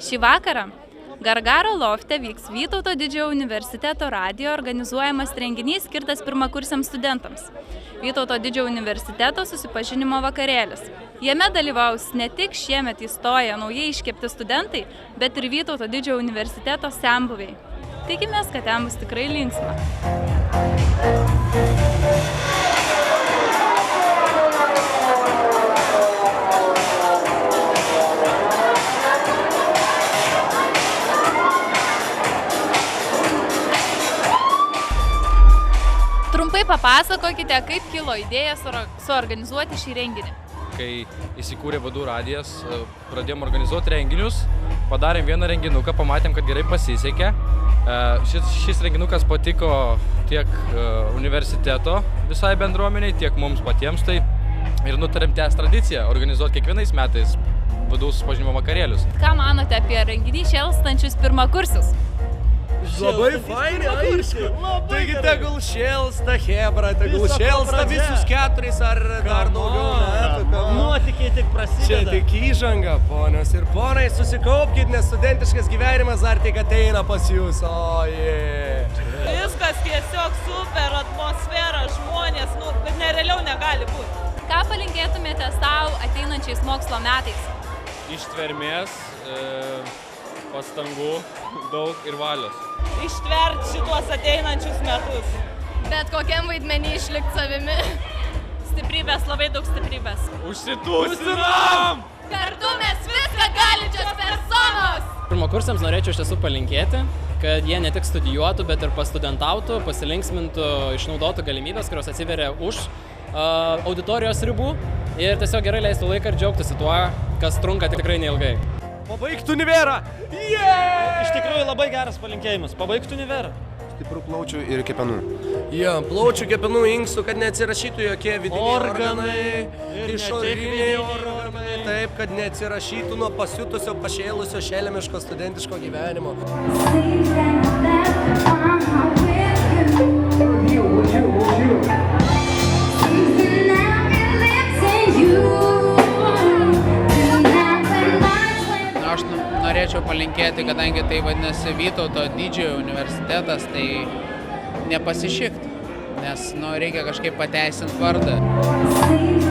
Šį vakarą Gargaro lofte vyks Vytauto Didžiojo universiteto radijo organizuojamas renginys skirtas pirmakursiams studentams. Vytauto Didžiojo universiteto susipažinimo vakarėlis. Jame dalyvaus ne tik šiemet įstoję naujai iškepti studentai, bet ir Vytauto Didžiojo universiteto senbuviai. Tikimės, kad ten bus tikrai linksma. Trumpai papasakokite, kaip kilo idėja suorganizuoti šį renginį. Kai įsikūrė Vadų radijas, pradėjom organizuoti renginius, padarėm vieną renginuką, pamatėm, kad gerai pasisekė. Šis renginukas patiko tiek universiteto visai bendruomeniai, tiek mums patiems, tai ir nutarėm tęsti tradiciją, organizuoti kiekvienais metais Vadų susipažinimo vakarėlius. Ką manote apie renginį šėlstančius pirmakursius? Labai fainai, aišku. Taigi tegul šėlsta Hebra, tegul šėlsta visus 4 ar dar daugiau metų. Nuotykiai tik prasideda. Čia tik įžanga, ponios ir ponai, susikaupkit, nes studentiškas gyvenimas dar tik ateina pas jūs. Viskas tiesiog super, atmosfera, žmonės, nerealiau negali būti. Ką palinkėtumėte savo ateinančiais mokslo metais? Ištvermės, pastangų, daug ir valios. Ištverti šituos ateinančius metus. Bet kokiam vaidmenį išlikti savimi? Stiprybės, labai daug stiprybės. Užsitūsinam! Kartu mes viską galinčios personos! Pirmakursiams norėčiau iš tiesų palinkėti, kad jie ne tik studijuotų, bet ir pastudentautų, pasilinksmintų, išnaudotų galimybės, kurios atsiveria už auditorijos ribų ir tiesiog gerai leistų laiką ir džiaugtųsi tuo, kas trunka tikrai neilgai. Pabaigtų univerą! Iš tikrųjų labai geras palinkėjimas. Pabaigtų univerą. Stiprų plaučių ir kepenų. Plaučių, kepenų, inkstų, kad neatsirašytų jokie vidiniai organai, išoriniai organai, taip, kad neatsirašytų nuo pasiutusio, pašėlusio, šelemiško studentiško gyvenimo. Aš norėčiau palinkėti, kadangi tai vadinasi Vytauto Didžiojo universitetas, tai nepasišikti, nes reikia kažkaip pateisinti vardą. Sleep